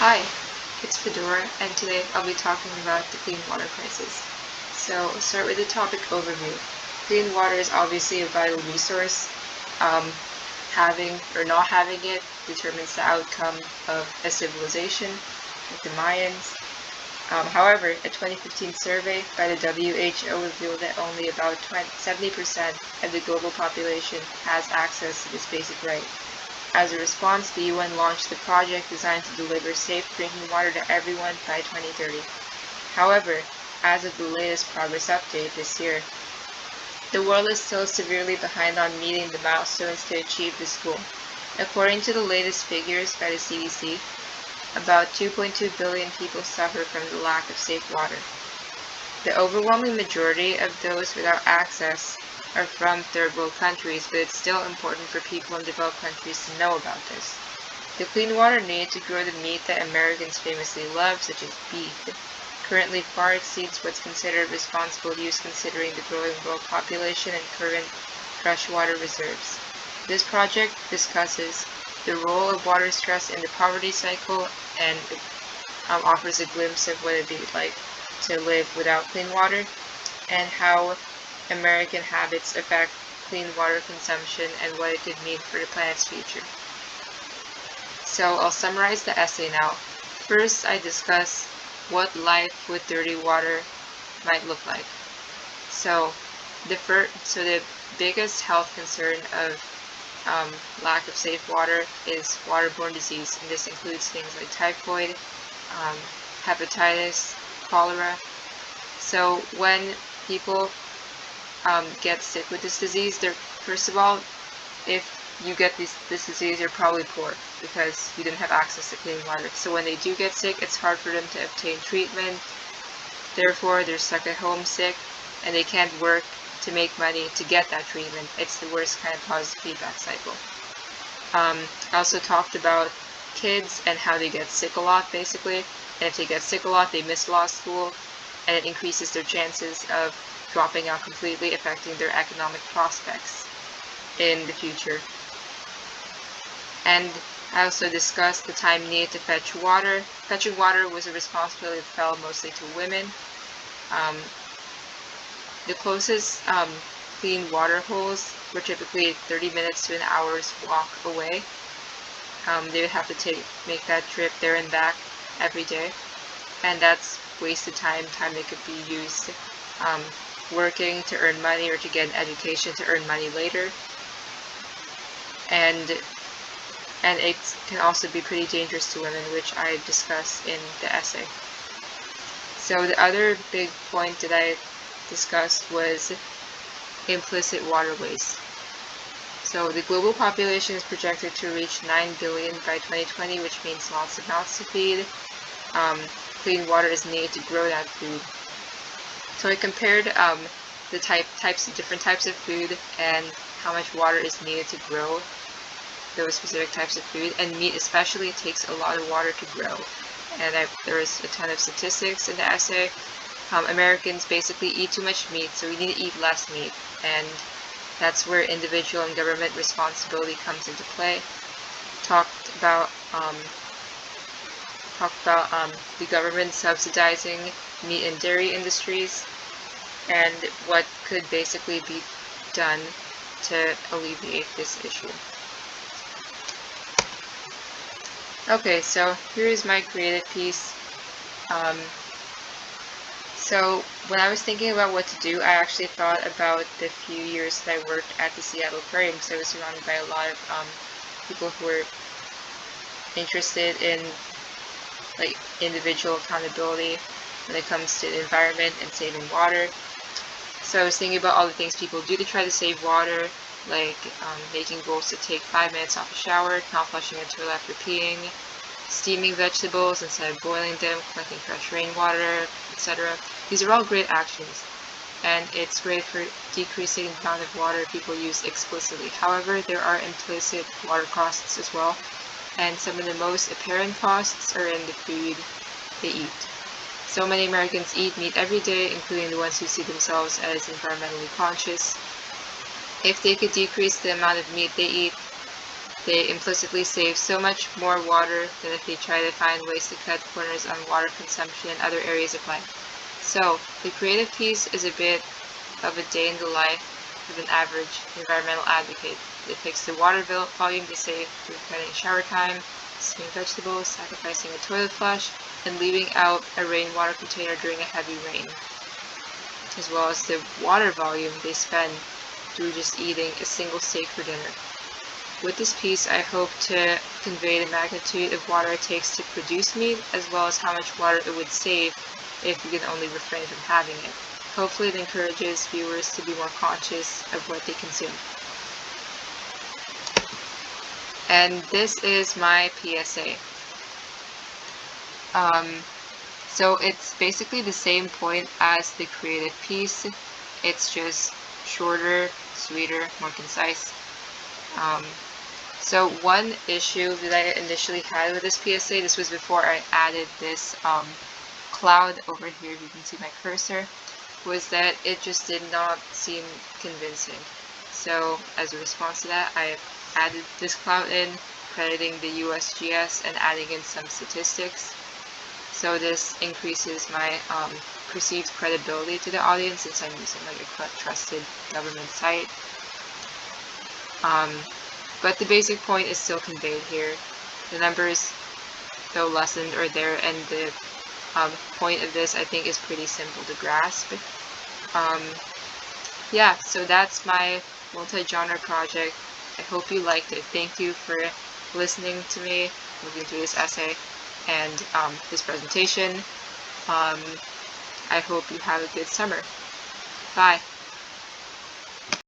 Hi, it's Fedora, and today I'll be talking about the clean water crisis. So, I'll start with the topic overview. Clean water is obviously a vital resource. Um, Having or not having it determines the outcome of a civilization, like the Mayans. However, a 2015 survey by the WHO revealed that only about 70% of the global population has access to this basic right. As a response, the UN launched the project designed to deliver safe drinking water to everyone by 2030. However, as of the latest progress update this year, the world is still severely behind on meeting the milestones to achieve this goal. According to the latest figures by the CDC, about 2.2 billion people suffer from the lack of safe water. The overwhelming majority of those without access are from third world countries, but it's still important for people in developed countries to know about this. The clean water needed to grow the meat that Americans famously love, such as beef, currently far exceeds what's considered responsible use considering the growing world population and current freshwater reserves. This project discusses the role of water stress in the poverty cycle and offers a glimpse of what it'd be like to live without clean water and how American habits affect clean water consumption and what it could mean for the planet's future. So I'll summarize the essay now. First, I discuss what life with dirty water might look like. So the biggest health concern of lack of safe water is waterborne disease, and this includes things like typhoid, hepatitis, cholera. So when people get sick with this disease, first of all, if you get this disease, you're probably poor because you didn't have access to clean water. So when they do get sick, it's hard for them to obtain treatment. Therefore, they're stuck at home sick, and they can't work to make money to get that treatment. It's the worst kind of positive feedback cycle. I also talked about kids and how they get sick a lot, basically. And if they get sick a lot, they miss a lot of school, and it increases their chances of dropping out completely, affecting their economic prospects in the future. And I also discussed the time needed to fetch water. Fetching water was a responsibility that fell mostly to women. The closest clean water holes were typically 30 minutes to an hour's walk away. They would have to make that trip there and back every day, and that's wasted time that could be used working to earn money or to get an education to earn money later. And it can also be pretty dangerous to women, which I discuss in the essay. So the other big point that I discussed was implicit water waste. So the global population is projected to reach 9 billion by 2020, which means lots of mouths to feed. Clean water is needed to grow that food. So I compared the different types of food and how much water is needed to grow those specific types of food, and meat especially takes a lot of water to grow. And there is a ton of statistics in the essay. Americans basically eat too much meat, so we need to eat less meat, and that's where individual and government responsibility comes into play. Talked about the government subsidizing meat and dairy industries and what could basically be done to alleviate this issue. Okay, so here's my creative piece. So when I was thinking about what to do, I actually thought about the few years that I worked at the Seattle Aquarium, because I was surrounded by a lot of people who were interested in like individual accountability when it comes to the environment and saving water. So I was thinking about all the things people do to try to save water, like making goals to take 5 minutes off a shower, not flushing a toilet after peeing, steaming vegetables instead of boiling them, collecting fresh rainwater, etc. These are all great actions, and it's great for decreasing the amount of water people use explicitly. However, there are implicit water costs as well, and some of the most apparent costs are in the food they eat. So many Americans eat meat every day, including the ones who see themselves as environmentally conscious. If they could decrease the amount of meat they eat, they implicitly save so much more water than if they try to find ways to cut corners on water consumption in other areas of life. So, the creative piece is a bit of a day in the life of an average environmental advocate. It depicts the water volume they save through cutting shower time, saving vegetables, sacrificing a toilet flush, and leaving out a rainwater container during a heavy rain, as well as the water volume they spend through just eating a single steak for dinner. With this piece, I hope to convey the magnitude of water it takes to produce meat, as well as how much water it would save if you can only refrain from having it. Hopefully it encourages viewers to be more conscious of what they consume. And this is my PSA. So it's basically the same point as the creative piece. It's just shorter, sweeter, more concise. So one issue that I initially had with this PSA, this was before I added this cloud over here, you can see my cursor, was that it just did not seem convincing. So as a response to that, I added this cloud in, crediting the USGS and adding in some statistics. So this increases my perceived credibility to the audience, since I'm using like a trusted government site. But the basic point is still conveyed here. The numbers, though lessened, are there, and the point of this, I think, is pretty simple to grasp. Yeah, so that's my multi-genre project. I hope you liked it. Thank you for listening to me moving through this essay and this presentation. I hope you have a good summer. Bye.